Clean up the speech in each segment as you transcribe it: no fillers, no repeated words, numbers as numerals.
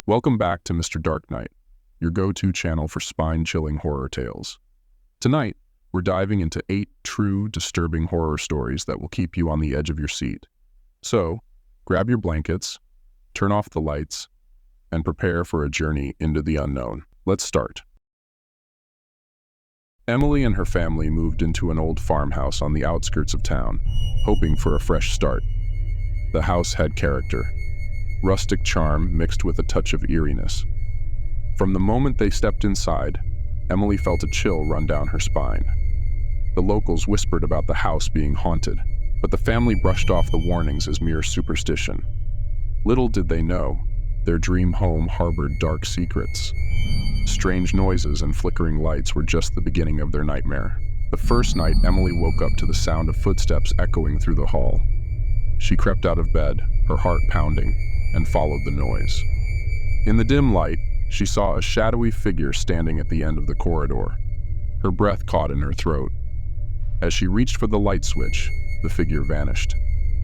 Welcome back to Mr. Darknight, your go-to channel for spine-chilling horror tales. Tonight, we're diving into 8 true, disturbing horror stories that will keep you on the edge of your seat. So, grab your blankets, turn off the lights, and prepare for a journey into the unknown. Let's start. Emily and her family moved into an old farmhouse on the outskirts of town, hoping for a fresh start. The house had character. Rustic charm mixed with a touch of eeriness. From the moment they stepped inside, Emily felt a chill run down her spine. The locals whispered about the house being haunted, but the family brushed off the warnings as mere superstition. Little did they know, their dream home harbored dark secrets. Strange noises and flickering lights were just the beginning of their nightmare. The first night, Emily woke up to the sound of footsteps echoing through the hall. She crept out of bed, her heart pounding, and followed the noise. In the dim light, she saw a shadowy figure standing at the end of the corridor. Her breath caught in her throat. As she reached for the light switch, the figure vanished.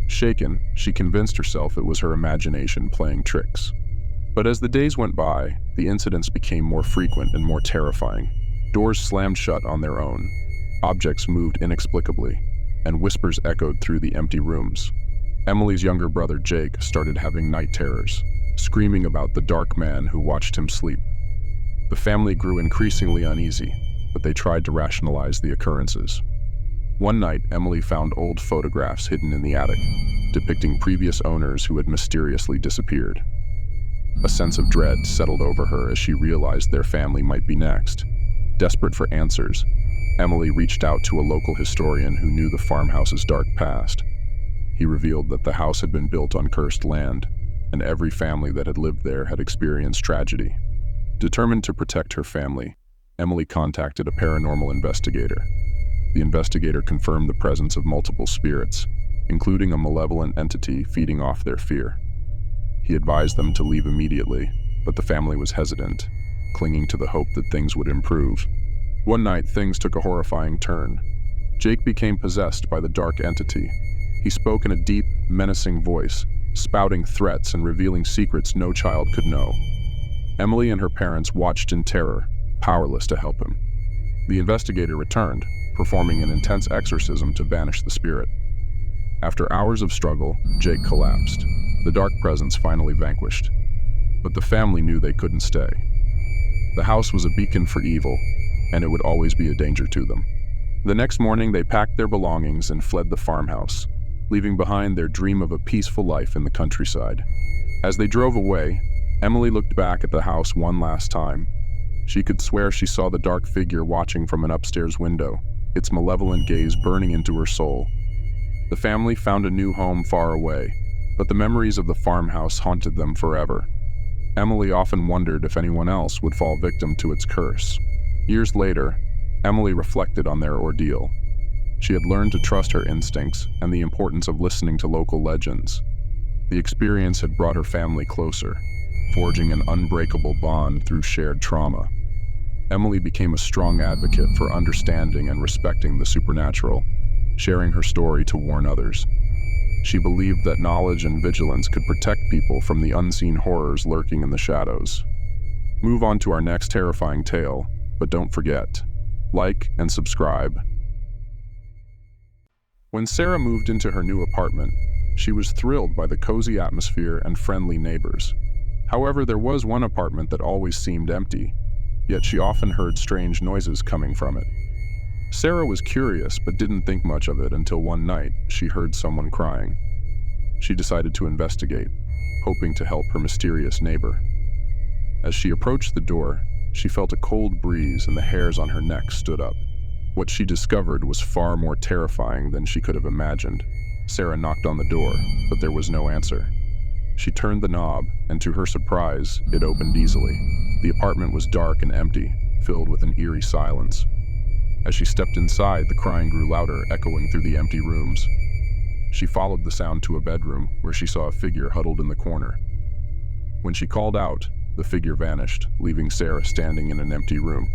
Shaken, she convinced herself it was her imagination playing tricks. But as the days went by, the incidents became more frequent and more terrifying. Doors slammed shut on their own. Objects moved inexplicably, and whispers echoed through the empty rooms. Emily's younger brother Jake started having night terrors, screaming about the dark man who watched him sleep. The family grew increasingly uneasy, but they tried to rationalize the occurrences. One night, Emily found old photographs hidden in the attic, depicting previous owners who had mysteriously disappeared. A sense of dread settled over her as she realized their family might be next. Desperate for answers, Emily reached out to a local historian who knew the farmhouse's dark past. He revealed that the house had been built on cursed land, and every family that had lived there had experienced tragedy. Determined to protect her family, Emily contacted a paranormal investigator. The investigator confirmed the presence of multiple spirits, including a malevolent entity feeding off their fear. He advised them to leave immediately, but the family was hesitant, clinging to the hope that things would improve. One night, things took a horrifying turn. Jake became possessed by the dark entity. He spoke in a deep, menacing voice, spouting threats and revealing secrets no child could know. Emily and her parents watched in terror, powerless to help him. The investigator returned, performing an intense exorcism to banish the spirit. After hours of struggle, Jake collapsed. The dark presence finally vanquished. But the family knew they couldn't stay. The house was a beacon for evil, and it would always be a danger to them. The next morning, they packed their belongings and fled the farmhouse, leaving behind their dream of a peaceful life in the countryside. As they drove away, Emily looked back at the house one last time. She could swear she saw the dark figure watching from an upstairs window, its malevolent gaze burning into her soul. The family found a new home far away, but the memories of the farmhouse haunted them forever. Emily often wondered if anyone else would fall victim to its curse. Years later, Emily reflected on their ordeal. She had learned to trust her instincts and the importance of listening to local legends. The experience had brought her family closer, forging an unbreakable bond through shared trauma. Emily became a strong advocate for understanding and respecting the supernatural, sharing her story to warn others. She believed that knowledge and vigilance could protect people from the unseen horrors lurking in the shadows. Move on to our next terrifying tale, but don't forget, like and subscribe. When Sarah moved into her new apartment, she was thrilled by the cozy atmosphere and friendly neighbors. However, there was one apartment that always seemed empty, yet she often heard strange noises coming from it. Sarah was curious but didn't think much of it until one night she heard someone crying. She decided to investigate, hoping to help her mysterious neighbor. As she approached the door, she felt a cold breeze and the hairs on her neck stood up. What she discovered was far more terrifying than she could have imagined. Sarah knocked on the door, but there was no answer. She turned the knob, and to her surprise, it opened easily. The apartment was dark and empty, filled with an eerie silence. As she stepped inside, the crying grew louder, echoing through the empty rooms. She followed the sound to a bedroom, where she saw a figure huddled in the corner. When she called out, the figure vanished, leaving Sarah standing in an empty room.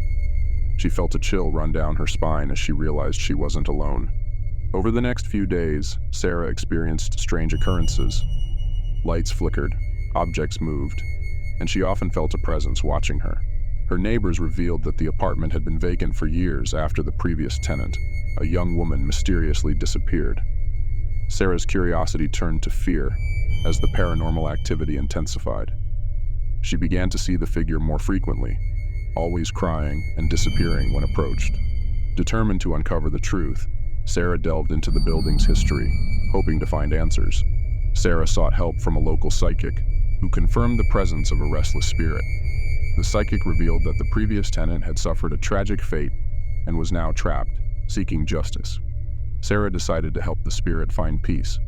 She felt a chill run down her spine as she realized she wasn't alone. Over the next few days, Sarah experienced strange occurrences. Lights flickered, objects moved, and she often felt a presence watching her. Her neighbors revealed that the apartment had been vacant for years after the previous tenant, a young woman, mysteriously disappeared. Sarah's curiosity turned to fear as the paranormal activity intensified. She began to see the figure more frequently, always crying and disappearing when approached. Determined to uncover the truth, Sarah delved into the building's history, hoping to find answers. Sarah sought help from a local psychic, who confirmed the presence of a restless spirit. The psychic revealed that the previous tenant had suffered a tragic fate and was now trapped, seeking justice. Sarah decided to help the spirit find peace.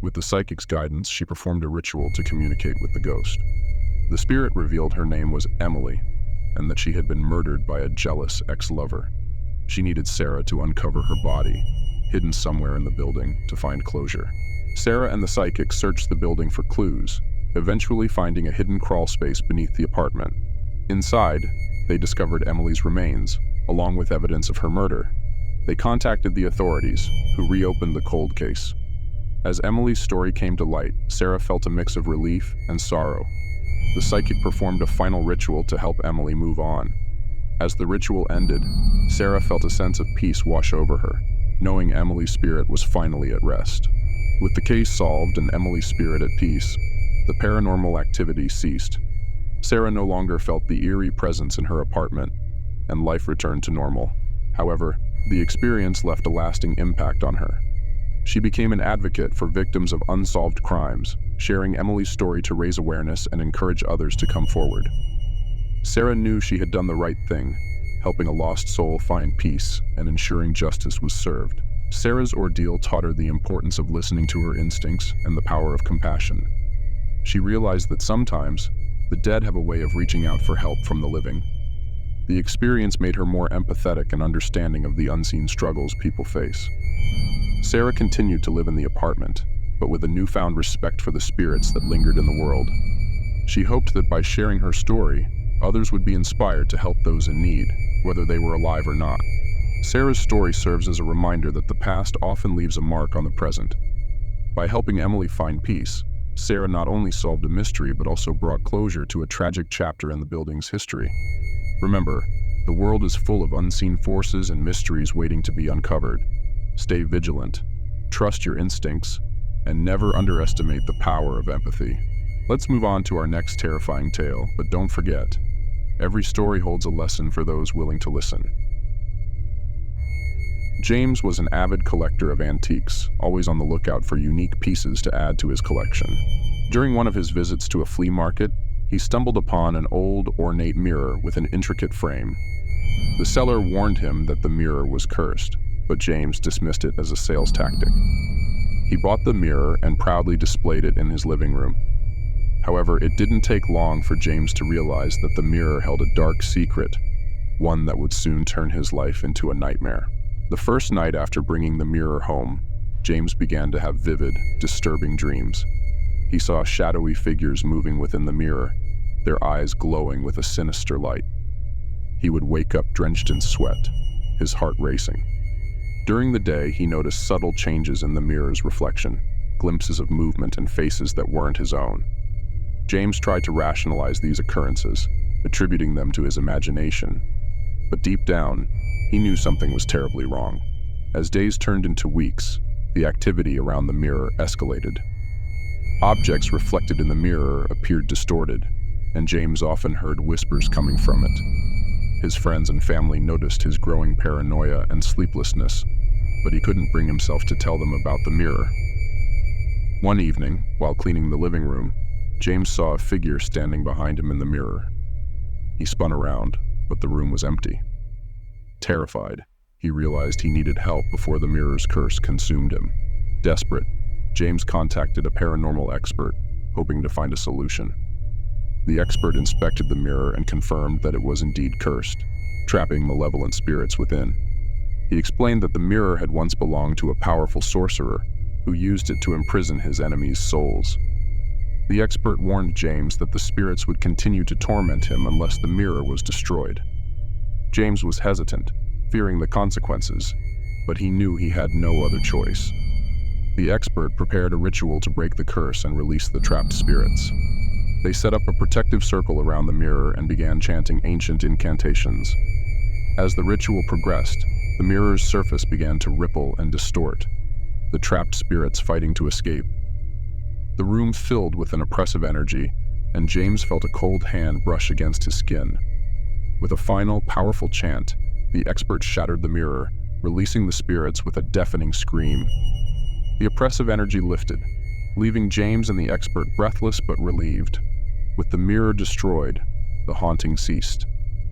With the psychic's guidance, she performed a ritual to communicate with the ghost. The spirit revealed her name was Emily, and that she had been murdered by a jealous ex-lover. She needed Sarah to uncover her body, hidden somewhere in the building, to find closure. Sarah and the psychic searched the building for clues, eventually finding a hidden crawl space beneath the apartment. Inside, they discovered Emily's remains, along with evidence of her murder. They contacted the authorities, who reopened the cold case. As Emily's story came to light, Sarah felt a mix of relief and sorrow. The psychic performed a final ritual to help Emily move on. As the ritual ended, Sarah felt a sense of peace wash over her, knowing Emily's spirit was finally at rest. With the case solved and Emily's spirit at peace, the paranormal activity ceased. Sarah no longer felt the eerie presence in her apartment, and life returned to normal. However, the experience left a lasting impact on her. She became an advocate for victims of unsolved crimes, sharing Emily's story to raise awareness and encourage others to come forward. Sarah knew she had done the right thing, helping a lost soul find peace and ensuring justice was served. Sarah's ordeal taught her the importance of listening to her instincts and the power of compassion. She realized that sometimes, the dead have a way of reaching out for help from the living. The experience made her more empathetic and understanding of the unseen struggles people face. Sarah continued to live in the apartment, but with a newfound respect for the spirits that lingered in the world. She hoped that by sharing her story, others would be inspired to help those in need, whether they were alive or not. Sarah's story serves as a reminder that the past often leaves a mark on the present. By helping Emily find peace, Sarah not only solved a mystery but also brought closure to a tragic chapter in the building's history. Remember, the world is full of unseen forces and mysteries waiting to be uncovered. Stay vigilant, trust your instincts, and never underestimate the power of empathy. Let's move on to our next terrifying tale, but don't forget, every story holds a lesson for those willing to listen. James was an avid collector of antiques, always on the lookout for unique pieces to add to his collection. During one of his visits to a flea market, he stumbled upon an old, ornate mirror with an intricate frame. The seller warned him that the mirror was cursed, but James dismissed it as a sales tactic. He bought the mirror and proudly displayed it in his living room. However, it didn't take long for James to realize that the mirror held a dark secret, one that would soon turn his life into a nightmare. The first night after bringing the mirror home, James began to have vivid, disturbing dreams. He saw shadowy figures moving within the mirror, their eyes glowing with a sinister light. He would wake up drenched in sweat, his heart racing. During the day, he noticed subtle changes in the mirror's reflection, glimpses of movement and faces that weren't his own. James tried to rationalize these occurrences, attributing them to his imagination. But deep down, he knew something was terribly wrong. As days turned into weeks, the activity around the mirror escalated. Objects reflected in the mirror appeared distorted, and James often heard whispers coming from it. His friends and family noticed his growing paranoia and sleeplessness, but he couldn't bring himself to tell them about the mirror. One evening, while cleaning the living room, James saw a figure standing behind him in the mirror. He spun around, but the room was empty. Terrified, he realized he needed help before the mirror's curse consumed him. Desperate, James contacted a paranormal expert, hoping to find a solution. The expert inspected the mirror and confirmed that it was indeed cursed, trapping malevolent spirits within. He explained that the mirror had once belonged to a powerful sorcerer who used it to imprison his enemies' souls. The expert warned James that the spirits would continue to torment him unless the mirror was destroyed. James was hesitant, fearing the consequences, but he knew he had no other choice. The expert prepared a ritual to break the curse and release the trapped spirits. They set up a protective circle around the mirror and began chanting ancient incantations. As the ritual progressed, the mirror's surface began to ripple and distort, the trapped spirits fighting to escape. The room filled with an oppressive energy, and James felt a cold hand brush against his skin. With a final, powerful chant, the expert shattered the mirror, releasing the spirits with a deafening scream. The oppressive energy lifted, leaving James and the expert breathless but relieved. With the mirror destroyed, the haunting ceased.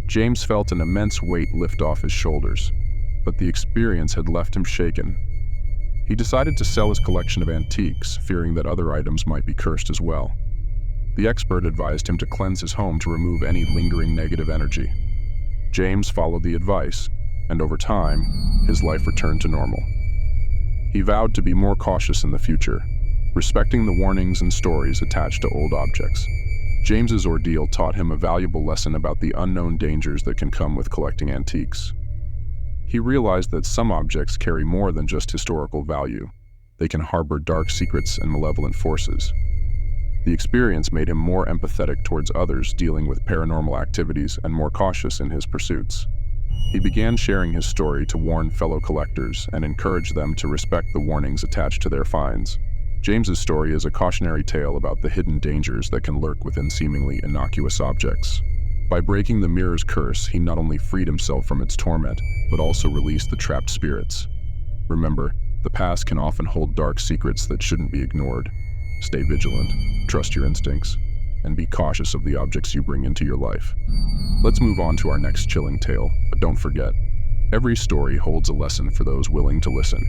James felt an immense weight lift off his shoulders, but the experience had left him shaken. He decided to sell his collection of antiques, fearing that other items might be cursed as well. The expert advised him to cleanse his home to remove any lingering negative energy. James followed the advice, and over time, his life returned to normal. He vowed to be more cautious in the future, respecting the warnings and stories attached to old objects. James's ordeal taught him a valuable lesson about the unknown dangers that can come with collecting antiques. He realized that some objects carry more than just historical value. They can harbor dark secrets and malevolent forces. The experience made him more empathetic towards others dealing with paranormal activities and more cautious in his pursuits. He began sharing his story to warn fellow collectors and encourage them to respect the warnings attached to their finds. James's story is a cautionary tale about the hidden dangers that can lurk within seemingly innocuous objects. By breaking the mirror's curse, he not only freed himself from its torment, but also released the trapped spirits. Remember, the past can often hold dark secrets that shouldn't be ignored. Stay vigilant, trust your instincts, and be cautious of the objects you bring into your life. Let's move on to our next chilling tale, but don't forget, every story holds a lesson for those willing to listen.